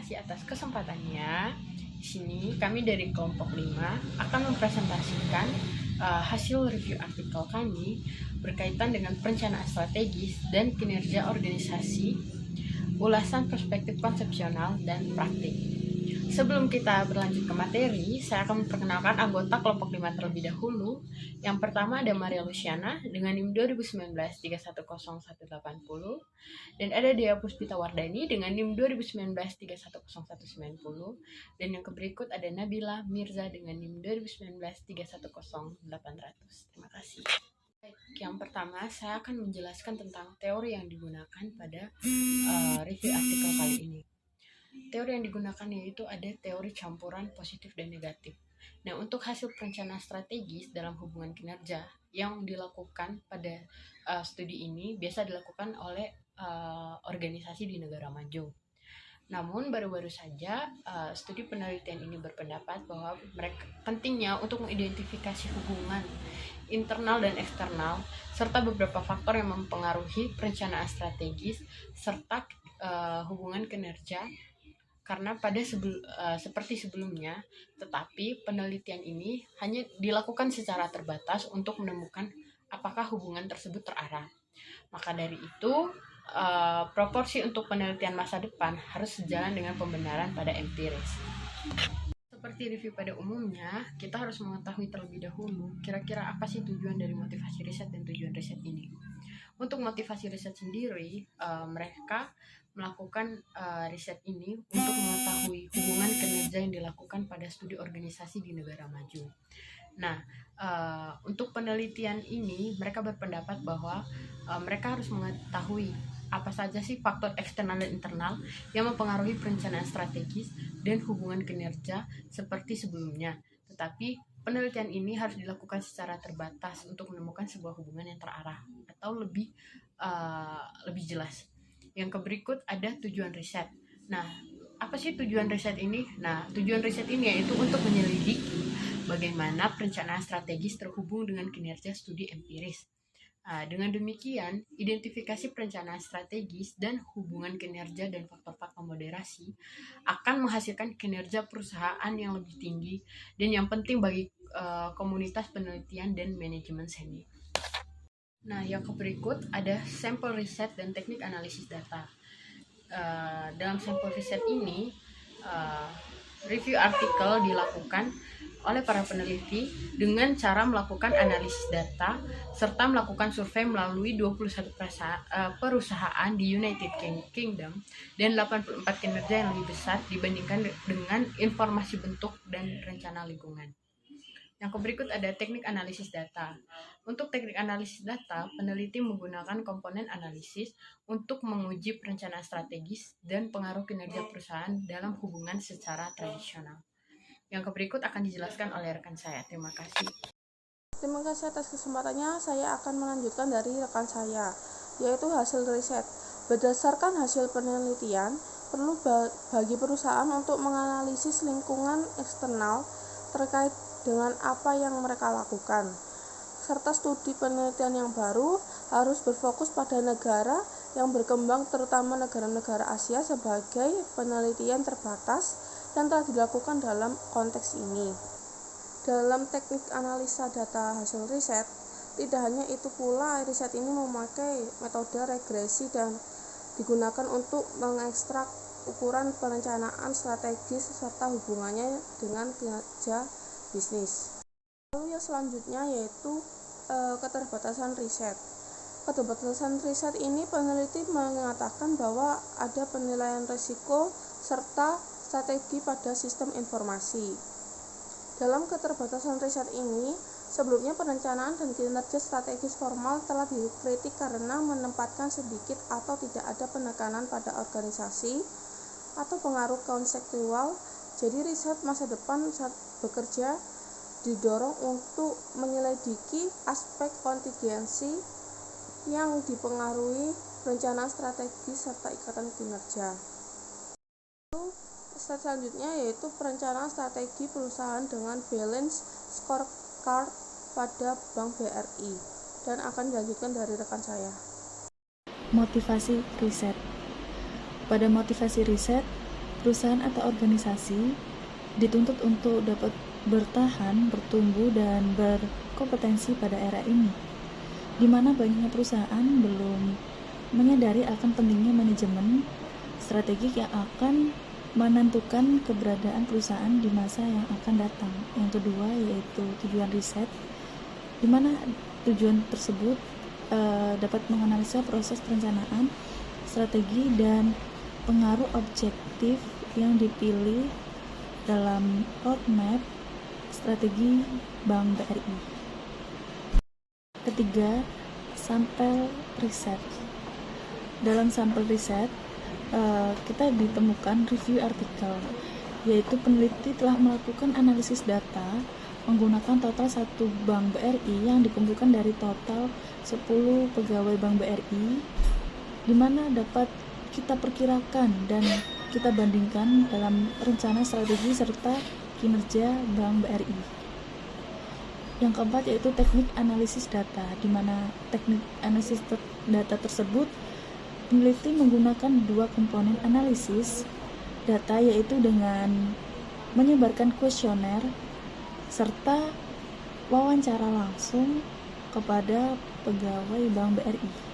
kasih atas kesempatannya. Di sini kami dari kelompok 5 akan mempresentasikan hasil review artikel kami berkaitan dengan perencanaan strategis dan kinerja organisasi, ulasan perspektif konsepsional dan praktik. Sebelum kita berlanjut ke materi, saya akan memperkenalkan anggota kelompok 5 terlebih dahulu. Yang pertama ada Maria Luciana dengan NIM 2019-310180, dan ada Dea Puspita Wardani dengan NIM 2019-310190, dan yang berikut ada Nabila Mirza dengan NIM 2019-310800. Terima kasih. Yang pertama, saya akan menjelaskan tentang teori yang digunakan pada review artikel kali ini. Teori yang digunakan yaitu ada teori campuran positif dan negatif. Nah, untuk hasil perencanaan strategis dalam hubungan kinerja yang dilakukan pada studi ini biasa dilakukan oleh organisasi di negara maju. Namun baru-baru saja studi penelitian ini berpendapat bahwa pentingnya untuk mengidentifikasi hubungan internal dan eksternal serta beberapa faktor yang mempengaruhi perencanaan strategis serta hubungan kinerja. Karena seperti sebelumnya, tetapi penelitian ini hanya dilakukan secara terbatas untuk menemukan apakah hubungan tersebut terarah. Maka dari itu, proporsi untuk penelitian masa depan harus sejalan dengan pembenaran pada empiris. Seperti review pada umumnya, kita harus mengetahui terlebih dahulu kira-kira apa sih tujuan dari motivasi riset dan tujuan riset ini. Untuk motivasi riset sendiri, mereka melakukan riset ini untuk mengetahui hubungan kinerja yang dilakukan pada studi organisasi di negara maju. Nah, untuk penelitian ini mereka berpendapat bahwa mereka harus mengetahui apa saja sih faktor eksternal dan internal yang mempengaruhi perencanaan strategis dan hubungan kinerja seperti sebelumnya. Tetapi penelitian ini harus dilakukan secara terbatas untuk menemukan sebuah hubungan yang terarah atau lebih jelas. Yang berikut ada tujuan riset. Nah, apa sih tujuan riset ini? Nah, tujuan riset ini yaitu untuk menyelidiki bagaimana perencanaan strategis terhubung dengan kinerja studi empiris. Dengan demikian, identifikasi perencanaan strategis dan hubungan kinerja dan faktor-faktor moderasi akan menghasilkan kinerja perusahaan yang lebih tinggi dan yang penting bagi komunitas penelitian dan manajemen seni. Nah, yang berikut ada sampel riset dan teknik analisis data. Dalam sampel riset ini, review artikel dilakukan oleh para peneliti dengan cara melakukan analisis data serta melakukan survei melalui 21 perusahaan di United Kingdom dan 84 kinerja yang lebih besar dibandingkan dengan informasi bentuk dan rencana lingkungan. Yang berikut ada teknik analisis data. Untuk teknik analisis data, peneliti menggunakan komponen analisis untuk menguji perencanaan strategis dan pengaruh kinerja perusahaan dalam hubungan secara tradisional. Yang berikut akan dijelaskan oleh rekan saya. Terima kasih. Terima kasih atas kesempatannya. Saya akan melanjutkan dari rekan saya, yaitu hasil riset. Berdasarkan hasil penelitian, perlu bagi perusahaan untuk menganalisis lingkungan eksternal terkait dengan apa yang mereka lakukan, serta studi penelitian yang baru harus berfokus pada negara yang berkembang, terutama negara-negara Asia, sebagai penelitian terbatas yang telah dilakukan dalam konteks ini. Dalam teknik analisa data hasil riset, tidak hanya itu pula, riset ini memakai metode regresi dan digunakan untuk mengekstrak ukuran perencanaan strategis serta hubungannya dengan kinerja bisnis. Lalu yang selanjutnya yaitu keterbatasan riset. Keterbatasan riset ini peneliti mengatakan bahwa ada penilaian risiko serta strategi pada sistem informasi. Dalam keterbatasan riset ini, sebelumnya perencanaan dan kinerja strategis formal telah dikritik karena menempatkan sedikit atau tidak ada penekanan pada organisasi atau pengaruh konseptual. Jadi riset masa depan saat bekerja didorong untuk menyelidiki aspek kontingensi yang dipengaruhi perencanaan strategis serta ikatan kinerja. Slide selanjutnya yaitu perencanaan strategi perusahaan dengan balance scorecard pada Bank BRI, dan akan dilanjutkan dari rekan saya. Motivasi riset. Pada motivasi riset, perusahaan atau organisasi dituntut untuk dapat bertahan, bertumbuh, dan berkompetensi pada era ini, di mana banyaknya perusahaan belum menyadari akan pentingnya manajemen strategik yang akan menentukan keberadaan perusahaan di masa yang akan datang. Yang kedua yaitu tujuan riset, di mana tujuan tersebut dapat menganalisa proses perencanaan, strategi, dan pengaruh objektif yang dipilih dalam roadmap strategi Bank BRI. Ketiga, sampel riset. Dalam sampel riset, kita ditemukan review artikel, yaitu peneliti telah melakukan analisis data menggunakan total satu Bank BRI yang dikumpulkan dari total 10 pegawai Bank BRI, di mana dapat kita perkirakan dan kita bandingkan dalam rencana strategi serta kinerja Bank BRI. Yang keempat yaitu teknik analisis data, di mana teknik analisis data tersebut peneliti menggunakan dua komponen analisis data, yaitu dengan menyebarkan kuesioner serta wawancara langsung kepada pegawai Bank BRI.